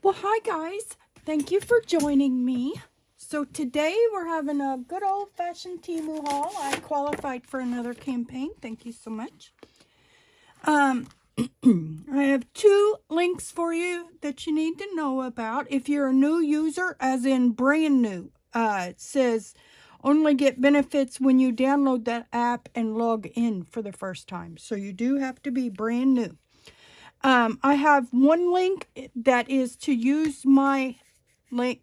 Well, hi guys. Thank you for joining me. So today we're having a good old-fashioned Temu haul. I qualified for another campaign. Thank you so much. I have two links for you that you need to know about. If you're a new user, as in brand new, it says only get benefits when you download that app and log in for the first time. So you do have to be brand new. I have one link that is to use my link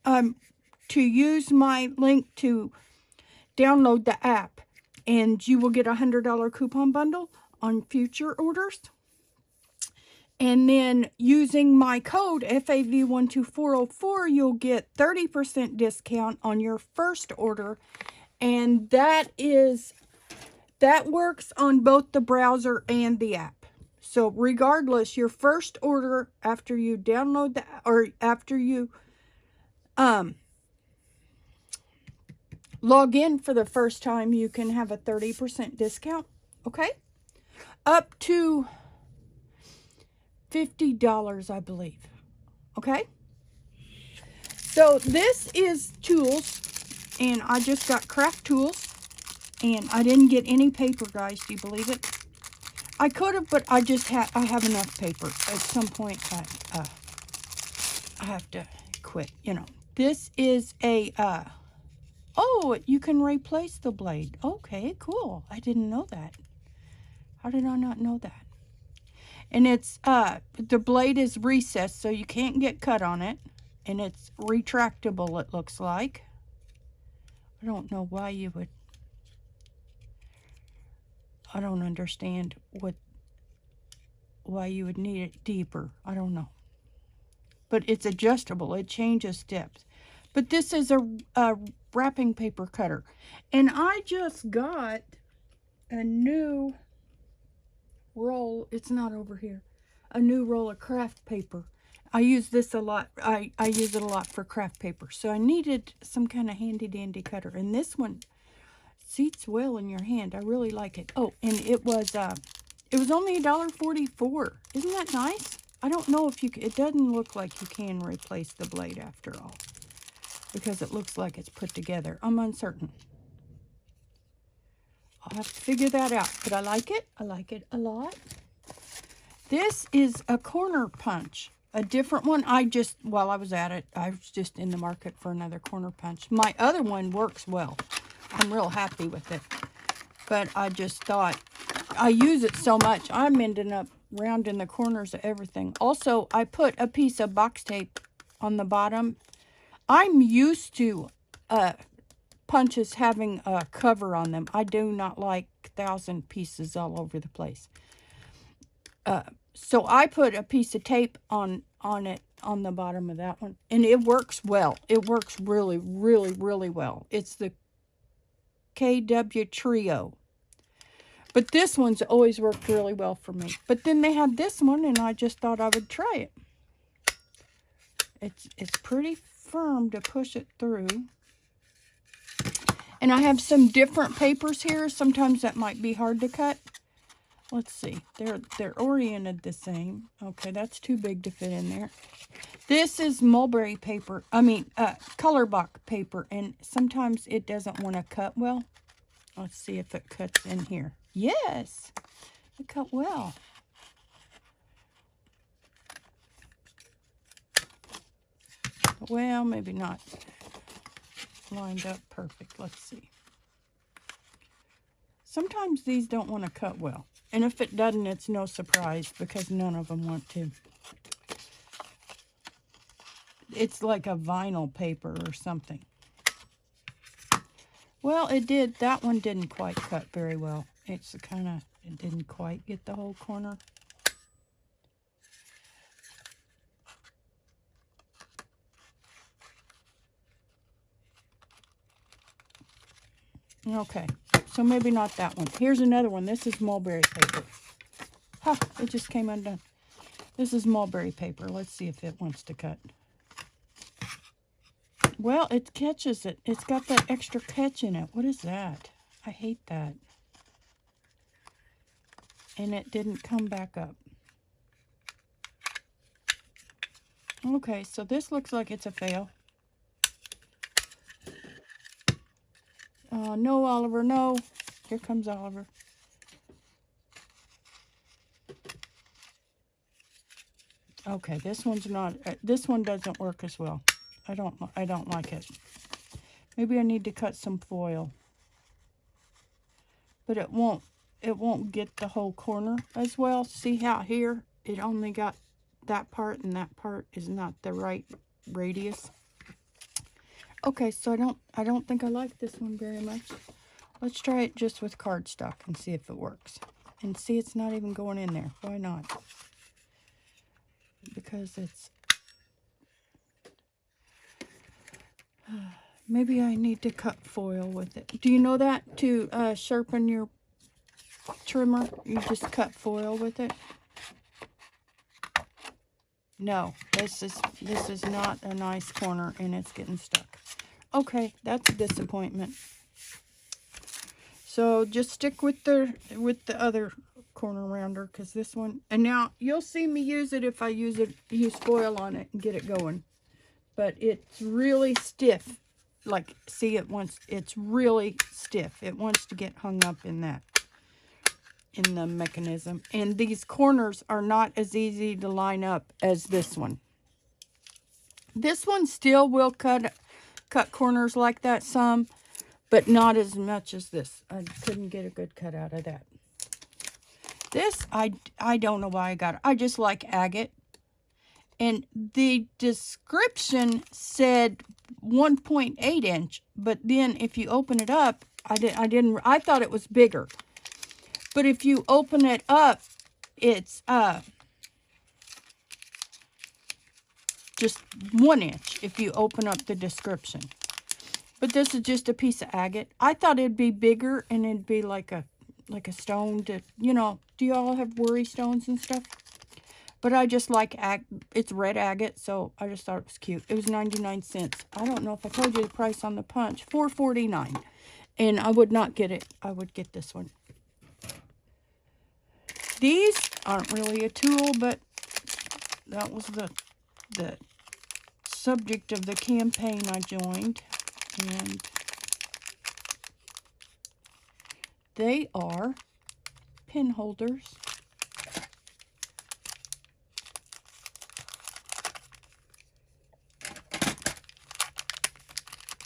to download the app, and you will get a $100 coupon bundle on future orders. And then using my code FAV12404, you'll get 30% discount on your first order, and that works on both the browser and the app. So regardless, your first order after you download the, or after you log in for the first time, you can have a 30% discount. Okay? Up to $50, I believe. Okay? So this is tools, and I just got craft tools, and I didn't get any paper, guys. Do you believe it? I could have, but I have enough paper. At some point, I have to quit, you know. This is a, oh, you can replace the blade. Okay, cool. I didn't know that. How did I not know that? And it's, the blade is recessed, so you can't get cut on it. And it's retractable, it looks like. I don't know why you would, I don't understand why you would need it deeper. I don't know. But it's adjustable. It changes depth. But this is a wrapping paper cutter. And I just got a new roll. It's not over here. A new roll of craft paper. I use this a lot. I use it a lot for craft paper. So I needed some kind of handy dandy cutter. And this one seats well in your hand. I really like it. Oh, and it was only $1.44. Isn't that nice? I don't know if you can, it doesn't look like you can replace the blade after all, because it looks like it's put together. I'm uncertain. I'll have to figure that out, but I like it. I like it a lot. This is a corner punch, a different one. While I was at it, I was just in the market for another corner punch. My other one works well. I'm real happy with it, but I just thought, I use it so much, I'm ending up rounding the corners of everything. Also, I put a piece of box tape on the bottom. I'm used to punches having a cover on them. I do not like 1,000 pieces all over the place. So I put a piece of tape on it, on the bottom of that one, and it works well. It works really, really, really well. It's the KW Trio. But this one's always worked really well for me. But then they had this one, and I just thought I would try it. It's pretty firm to push it through. And I have some different papers here. Sometimes that might be hard to cut. Let's see. They're oriented the same. Okay, that's too big to fit in there. This is mulberry paper. Color box paper, and sometimes it doesn't want to cut well. Let's see if it cuts in here. Yes, it cut well. Well, maybe not lined up perfect. Let's see. Sometimes these don't want to cut well. And if it doesn't, it's no surprise, because none of them want to. It's like a vinyl paper or something. Well, it did. That one didn't quite cut very well. It didn't quite get the whole corner. Okay, so maybe not that one. Here's another one. This is mulberry paper. Ha, it just came undone. This is mulberry paper. Let's see if it wants to cut. Well, it catches it. It's got that extra catch in it. What is that? I hate that. And it didn't come back up. Okay, so this looks like it's a fail. No, Oliver, no. Here comes Oliver. Okay, this one's not, this one doesn't work as well. I don't like it. Maybe I need to cut some foil. But it won't get the whole corner as well. See how here it only got that part and that part is not the right radius. Okay, so I don't think I like this one very much. Let's try it just with cardstock and see if it works. And see, it's not even going in there. Why not? Because it's... maybe I need to cut foil with it. Do you know that? To sharpen your trimmer, you just cut foil with it? No, this is not a nice corner and it's getting stuck. Okay, that's a disappointment. So just stick with the other corner rounder, because this one, and now you'll see me use it if I use foil on it and get it going. But it's really stiff. Like, see, it's really stiff. It wants to get hung up in that, in the mechanism. And these corners are not as easy to line up as this one. This one still will cut corners like that some, but not as much as this. I couldn't get a good cut out of that. This, I don't know why I got it. I just like agate. And the description said 1.8 inch, but then if you open it up, I thought it was bigger. But if you open it up, it's just 1 inch if you open up the description. But this is just a piece of agate. I thought it'd be bigger and it'd be like a stone to, you know, do you all have worry stones and stuff? But I just like it's red agate, so I just thought it was cute. It was 99 cents. I don't know if I told you the price on the punch. $4.49. And I would not get it. I would get this one. These aren't really a tool, but that was the subject of the campaign I joined. And they are pin holders.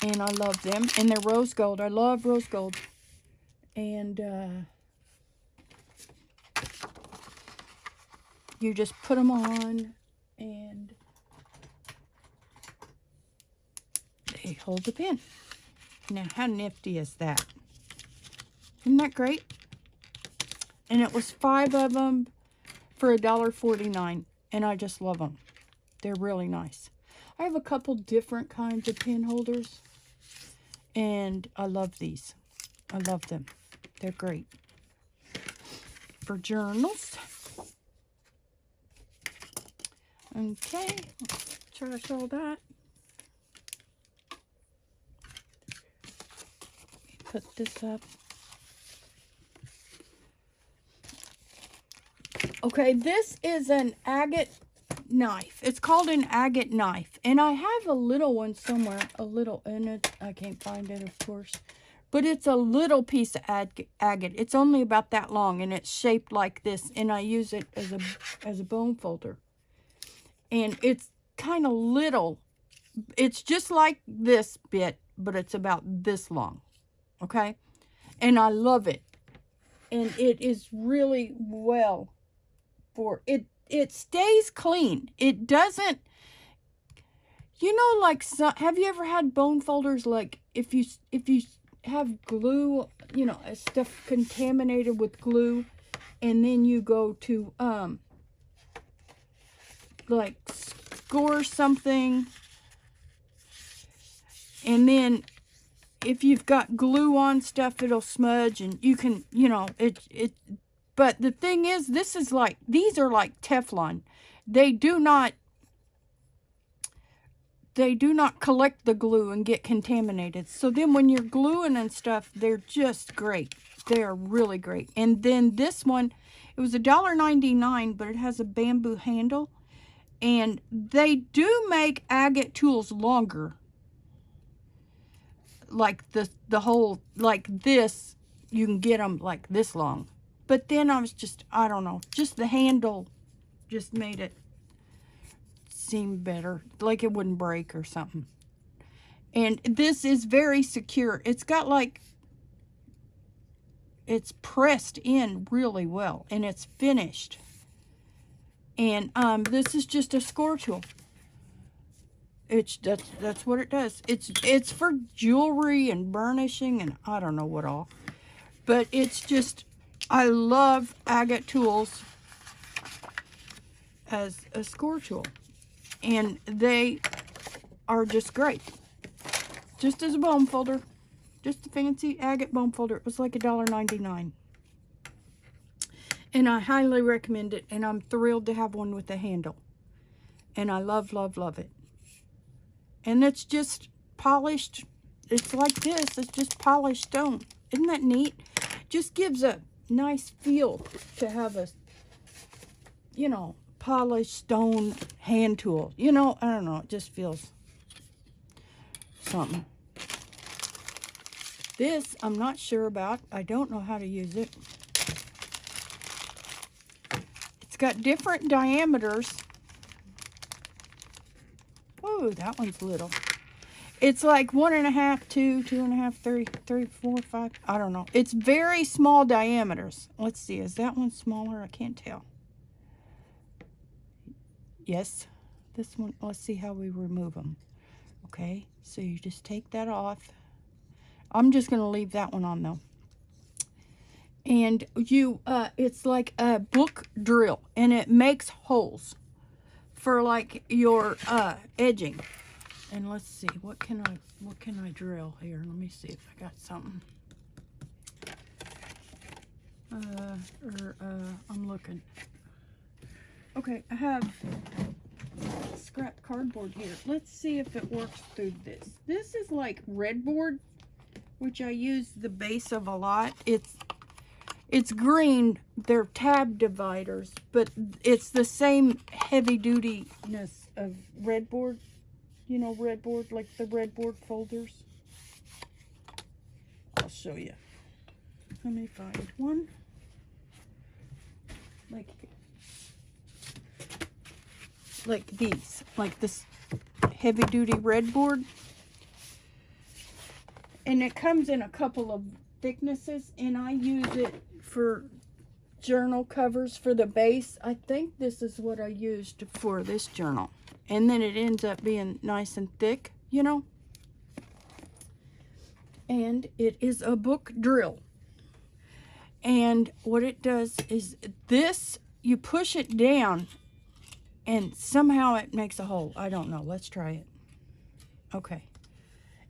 And I love them. And they're rose gold. I love rose gold. And you just put them on and they hold the pin. Now, how nifty is that? Isn't that great? And it was 5 of them for $1.49. And I just love them. They're really nice. I have a couple different kinds of pin holders. And I love these. I love them. They're great. For journals. Okay. Trash all that. Put this up. Okay, this is an agate knife. It's called an agate knife. And I have a little one somewhere. A little in it. I can't find it, of course. But it's a little piece of agate. It's only about that long. And it's shaped like this. And I use it as a bone folder. And it's kind of little. It's just like this bit. But it's about this long. Okay? And I love it. And it is really well for it. It stays clean. It doesn't, you know, like, have you ever had bone folders, like if you have glue, you know, stuff contaminated with glue, and then you go to like score something, and then if you've got glue on stuff, it'll smudge, and you can, you know, but the thing is, these are like Teflon. They do not collect the glue and get contaminated. So then when you're gluing and stuff, they're just great. They are really great. And then this one, it was $1.99, but it has a bamboo handle. And they do make agate tools longer. Like the whole, like this, you can get them like this long. But then I was just, I don't know, just the handle just made it seem better, like it wouldn't break or something. And this is very secure. It's got like, it's pressed in really well, and it's finished. And this is just a score tool. That's what it does. It's for jewelry and burnishing and I don't know what all. But it's just, I love agate tools as a score tool. And they are just great. Just as a bone folder. Just a fancy agate bone folder. It was like $1.99. And I highly recommend it. And I'm thrilled to have one with a handle. And I love, love, love it. And it's just polished. It's like this. It's just polished stone. Isn't that neat? Just gives a nice feel to have a, you know, polished stone hand tool. You know, I don't know. It just feels something. This, I'm not sure about. I don't know how to use it. It's got different diameters. Oh, that one's little. It's like 1.5, 2, 2.5, 3, 4, 5. I don't know. It's very small diameters. Let's see. Is that one smaller? I can't tell. Yes. This one. Let's see how we remove them. Okay. So you just take that off. I'm just going to leave that one on though. And you, it's like a book drill, and it makes holes for like your edging. And let's see, what can I drill here? Let me see if I got something. I'm looking. Okay, I have scrap cardboard here. Let's see if it works through this. This is like redboard, which I use the base of a lot. It's green. They're tab dividers, but it's the same heavy dutiness of redboard. You know, redboard, like the redboard folders. I'll show you. Let me find one. Like these, like this heavy duty redboard. And it comes in a couple of thicknesses, and I use it for journal covers for the base. I think this is what I used for this journal. And then it ends up being nice and thick, you know. And it is a book drill. And what it does is this, you push it down and somehow it makes a hole. I don't know. Let's try it. Okay.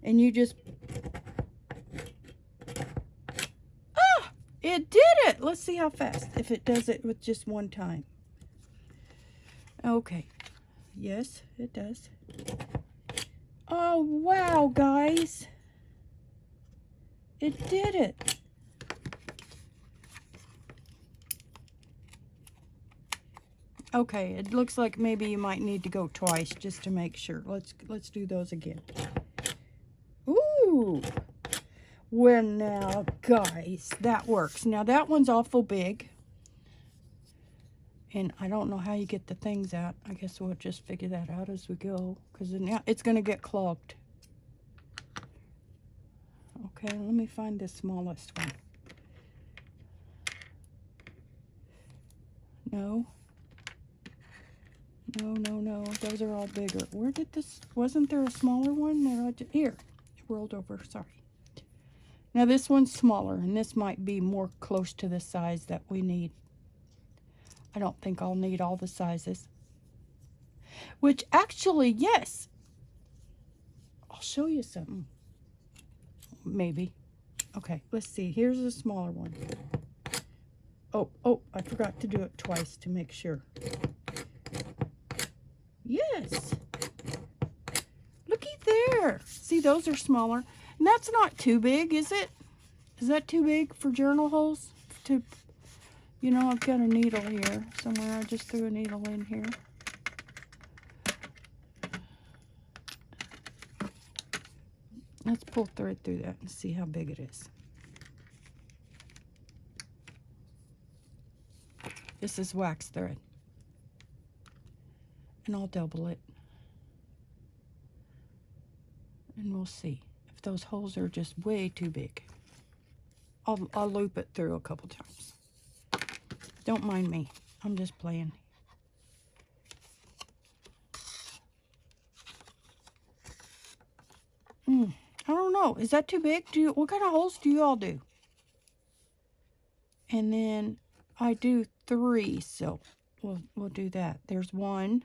And you just... Ah! It did it! Let's see how fast. If it does it with just one time. Okay. Yes, it does. Oh, wow, guys. It did it. Okay, it looks like maybe you might need to go twice just to make sure. Let's do those again. Ooh. Well, now, guys, that works. Now, that one's awful big. And I don't know how you get the things out. I guess we'll just figure that out as we go. Because now it's going to get clogged. Okay, let me find the smallest one. No. No. Those are all bigger. Where did this... Wasn't there a smaller one? Here. It rolled over. Sorry. Now this one's smaller. And this might be more close to the size that we need. I don't think I'll need all the sizes. Which actually, yes. I'll show you something. Maybe. Okay, let's see. Here's a smaller one. Oh, I forgot to do it twice to make sure. Yes. Looky there. See, those are smaller. And that's not too big, is it? Is that too big for journal holes? You know, I've got a needle here somewhere. I just threw a needle in here. Let's pull thread through that and see how big it is. This is wax thread. And I'll double it. And we'll see if those holes are just way too big. I'll loop it through a couple times. Don't mind me. I'm just playing. I don't know. Is that too big? What kind of holes do you all do? And then I do 3, so we'll do that. There's 1.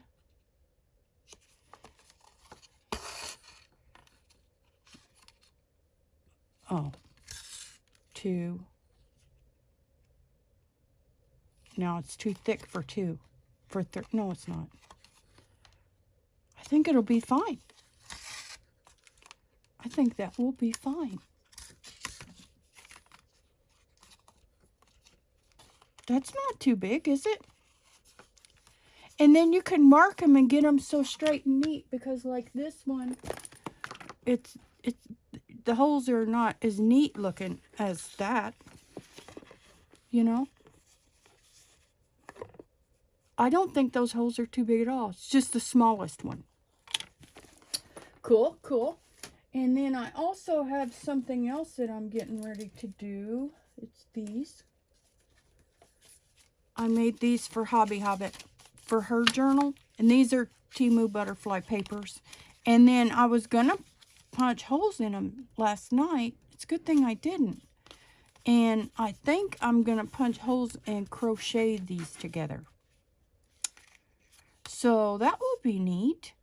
Oh, 2. Now it's too thick for 2. No, it's not. I think it'll be fine. I think that will be fine. That's not too big, is it? And then you can mark them and get them so straight and neat, because like this one, it's the holes are not as neat looking as that, you know. I don't think those holes are too big at all. It's just the smallest one. Cool, cool. And then I also have something else that I'm getting ready to do. It's these. I made these for Hobby Hobbit for her journal. And these are Temu butterfly papers. And then I was going to punch holes in them last night. It's a good thing I didn't. And I think I'm going to punch holes and crochet these together. So that will be neat.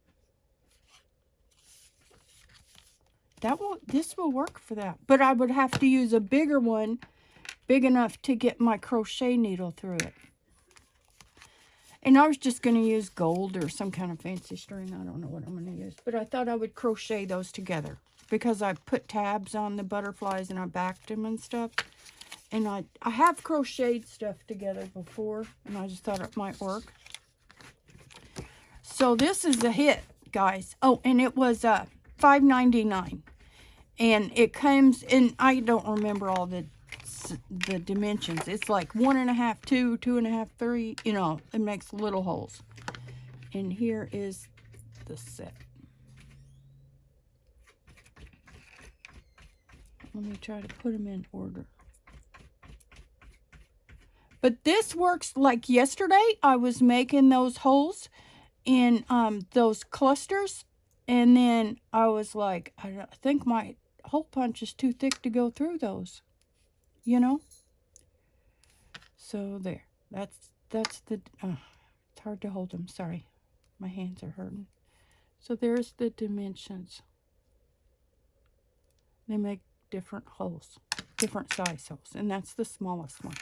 This will work for that. But I would have to use a bigger one, big enough to get my crochet needle through it. And I was just going to use gold or some kind of fancy string. I don't know what I'm going to use. But I thought I would crochet those together, because I put tabs on the butterflies and I backed them and stuff. And I have crocheted stuff together before, and I just thought it might work. So this is a hit, guys. Oh, and it was $5.99. And it comes in, I don't remember all the dimensions. It's like 1.5, 2, 2.5, 3. You know, it makes little holes. And here is the set. Let me try to put them in order. But this works like yesterday. I was making those holes in those clusters. And then I was like, I think my hole punch is too thick to go through those, you know. So there, that's the. It's hard to hold them. Sorry, my hands are hurting. So there's the dimensions. They make different holes, different size holes, and that's the smallest one.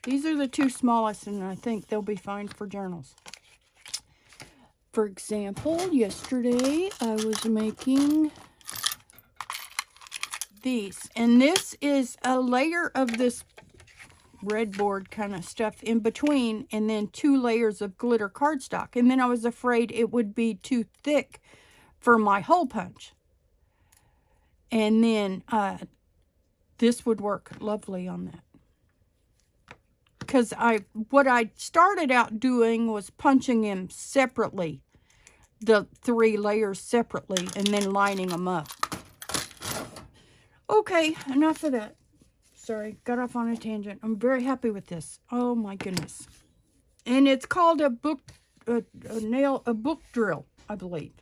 These are the 2 smallest, and I think they'll be fine for journals. For example, yesterday I was making these, and this is a layer of this breadboard kind of stuff in between, and then 2 layers of glitter cardstock. And then I was afraid it would be too thick for my hole punch. And then this would work lovely on that. Because what I started out doing was punching them separately, the 3 layers separately, and then lining them up. Okay, enough of that. Sorry, got off on a tangent. I'm very happy with this. Oh my goodness. And it's called a book drill, I believe.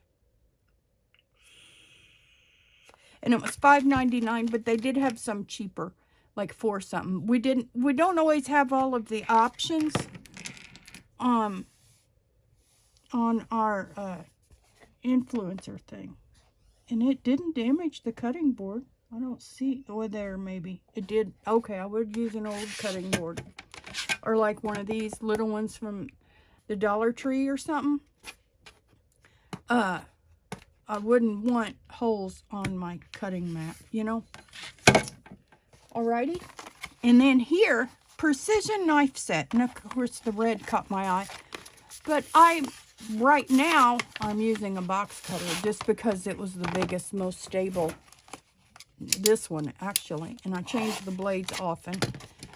And it was $5.99, but they did have some cheaper, like 4 something. We don't always have all of the options on our influencer thing. And it didn't damage the cutting board. I don't see. Oh, there, maybe. It did. Okay, I would use an old cutting board. Or like one of these little ones from the Dollar Tree or something. I wouldn't want holes on my cutting mat, you know. Alrighty. And then here, precision knife set. And of course, the red caught my eye. But I right now I'm using a box cutter just because it was the biggest, most stable. This one actually, and I change the blades often,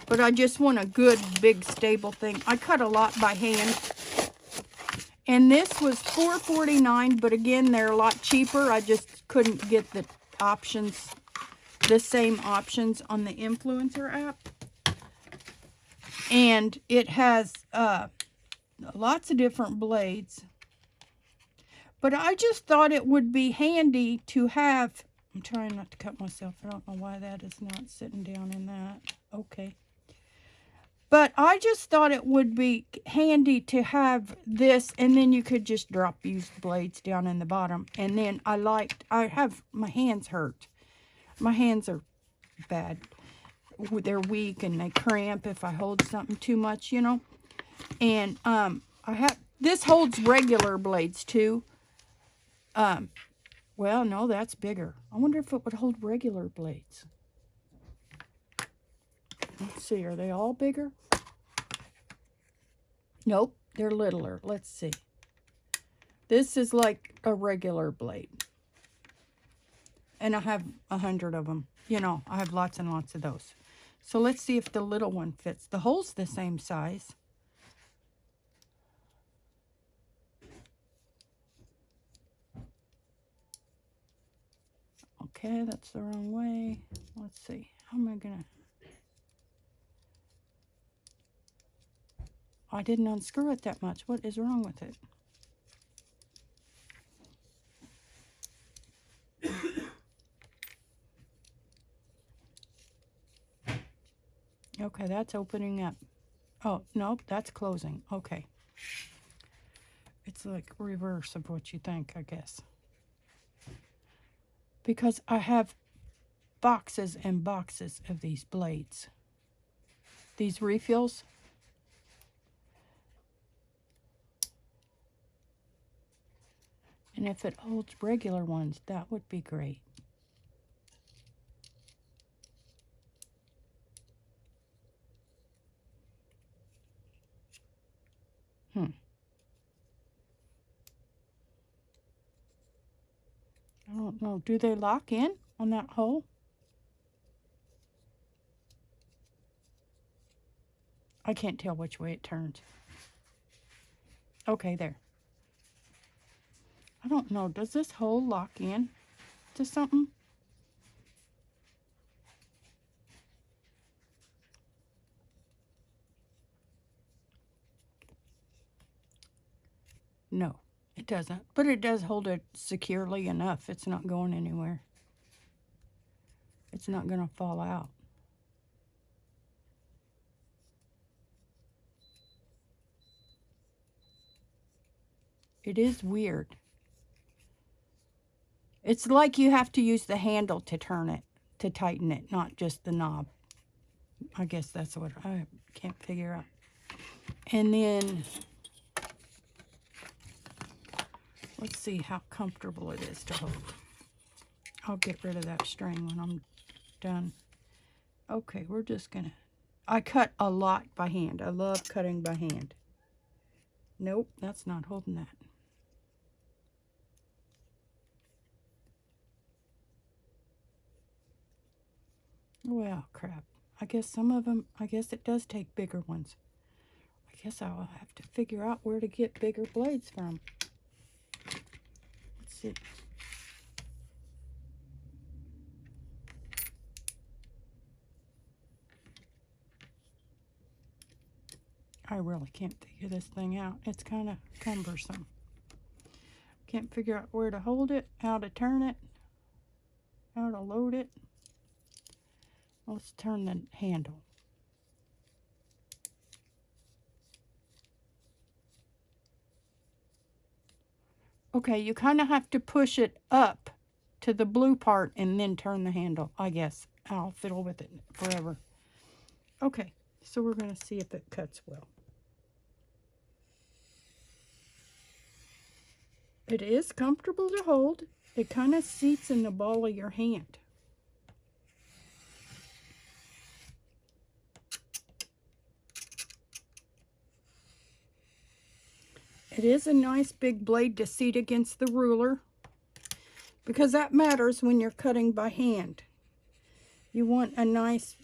but I just want a good big stable thing. I cut a lot by hand, and this was $4.49, but again, they're a lot cheaper. I just couldn't get the options, the same options on the Influencer app. And it has lots of different blades, but I just thought it would be handy to have. I'm trying not to cut myself. I don't know why that is not sitting down in that. Okay. But I just thought it would be handy to have this, and then you could just drop used blades down in the bottom. And then I have, my hands hurt. My hands are bad. They're weak and they cramp if I hold something too much, you know. And this holds regular blades too. Well, no, that's bigger. I wonder if it would hold regular blades. Let's see, are they all bigger? Nope, they're littler. Let's see. This is like a regular blade. And I have 100 of them. You know, I have lots and lots of those. So let's see if the little one fits. The hole's the same size. Okay, that's the wrong way. Let's see. How am I gonna... I didn't unscrew it that much. What is wrong with it? Okay, that's opening up. Oh, nope, that's closing. Okay. It's like reverse of what you think, I guess. Because I have boxes and boxes of these blades. These refills. And if it holds regular ones, that would be great. I don't know. Do they lock in on that hole? I can't tell which way it turns. Okay, there. I don't know. Does this hole lock in to something? No, it doesn't. But it does hold it securely enough. It's not going anywhere. It's not going to fall out. It is weird. It's like you have to use the handle to turn it, to tighten it, not just the knob. I guess that's what I can't figure out. And then, let's see how comfortable it is to hold. I'll get rid of that string when I'm done. Okay, we're just gonna... I cut a lot by hand. I love cutting by hand. Nope, that's not holding that. Well, crap. I guess some of them, I guess it does take bigger ones. I guess I'll have to figure out where to get bigger blades from. Let's see. I really can't figure this thing out. It's kind of cumbersome. Can't figure out where to hold it, how to turn it, how to load it. Let's turn the handle. Okay, you kind of have to push it up to the blue part and then turn the handle, I guess. I'll fiddle with it forever. Okay, so we're going to see if it cuts well. It is comfortable to hold. It kind of seats in the ball of your hand. It is a nice big blade to seat against the ruler, because that matters when you're cutting by hand. You want a nice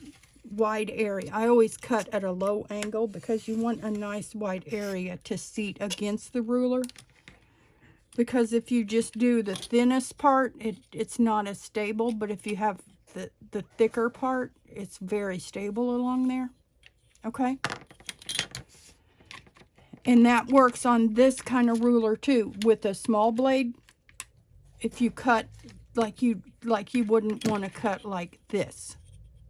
wide area. I always cut at a low angle because you want a nice wide area to seat against the ruler. Because if you just do the thinnest part, it's not as stable. But if you have the thicker part, it's very stable along there. Okay? And that works on this kind of ruler too. With a small blade, if you cut like you wouldn't want to cut like this.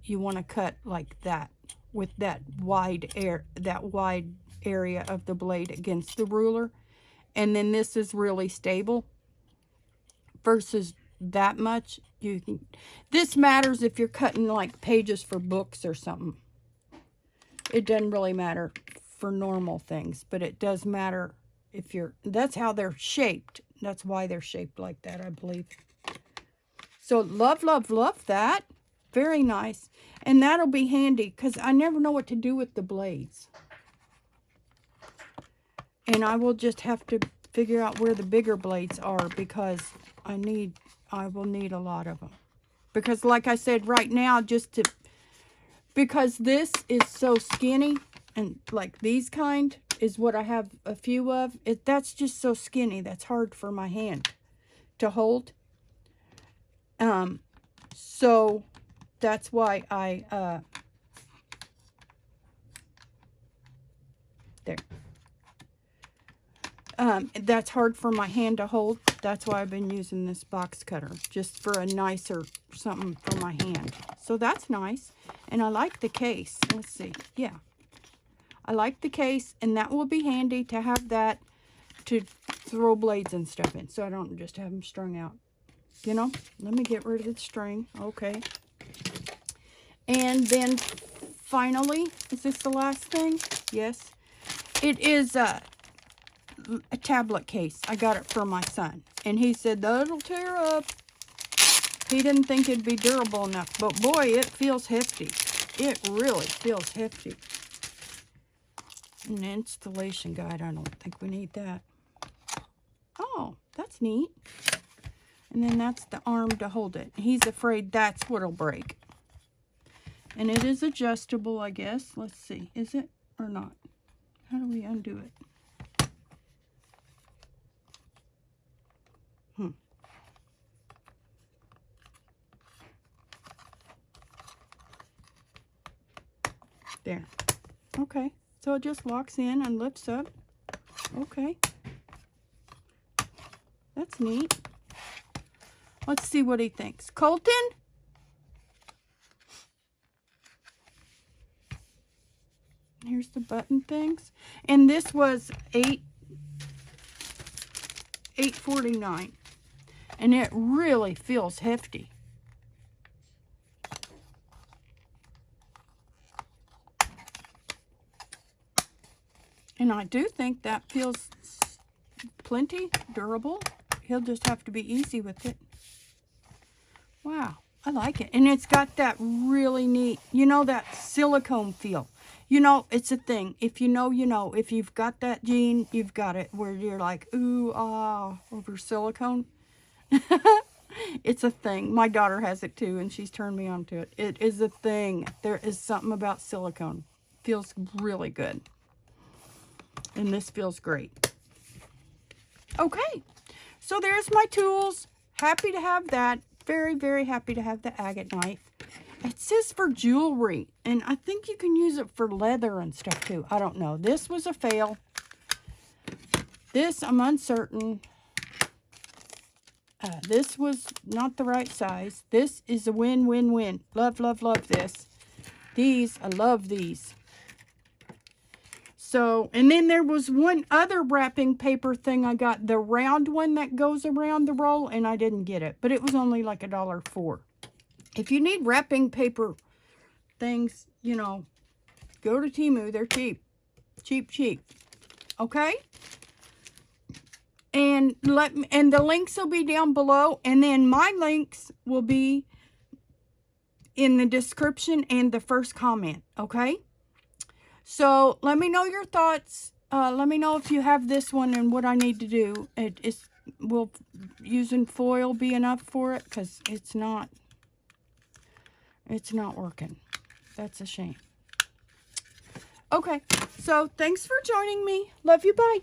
You want to cut like that, with that wide area of the blade against the ruler. And then this is really stable versus that much. This matters if you're cutting like pages for books or something. It doesn't really matter for normal things, but it does matter if that's how they're shaped. That's why they're shaped like that, I believe. So love, love, love that. Very nice. And that'll be handy because I never know what to do with the blades. And I will just have to figure out where the bigger blades are, because I will need a lot of them. Because like I said, right now, because this is so skinny, and like these kind is what I have a few of. That's just so skinny. That's hard for my hand to hold. So that's why I, there. That's hard for my hand to hold. That's why I've been using this box cutter, just for a nicer something for my hand. So that's nice. And I like the case. Let's see. Yeah. I like the case, and that will be handy to have that to throw blades and stuff in, so I don't just have them strung out. You know, let me get rid of the string. Okay. And then finally, is this the last thing? Yes. It is a tablet case. I got it for my son. And he said, that'll tear up. He didn't think it'd be durable enough. But boy, it feels hefty. It really feels hefty. An installation guide. I don't think we need that. Oh, that's neat. And then that's the arm to hold it. He's afraid that's what'll break. And it is adjustable, I guess. Let's see. Is it or not? How do we undo it? There. Okay. So it just locks in and lifts up. Okay. That's neat. Let's see what he thinks. Colton? Here's the button things. And this was $8.49. And it really feels hefty. And I do think that feels plenty durable. He'll just have to be easy with it. Wow, I like it. And it's got that really neat, you know, that silicone feel. You know, it's a thing. If you know, you know. If you've got that gene, you've got it. Where you're like, ooh, ah, over silicone. It's a thing. My daughter has it too, and she's turned me on to it. It is a thing. There is something about silicone. Feels really good. And this feels great. Okay, so there's my tools. Happy to have that. Very, very happy to have the agate knife. It says for jewelry, and I think you can use it for leather and stuff too. I don't know. This was a fail. This, I'm uncertain. This was not the right size. This is a win, win, win. Love, love, love this. These, I love these. So, and then there was one other wrapping paper thing I got, the round one that goes around the roll, and I didn't get it, but it was only like $1.04. If you need wrapping paper things, you know, go to Temu. They're cheap. Cheap, cheap. Okay? And the links will be down below, and then my links will be in the description and the first comment, okay? So let me know your thoughts. Let me know if you have this one and what I need to do. Will using foil be enough for it? Because it's not working. That's a shame. Okay, so thanks for joining me. Love you, bye.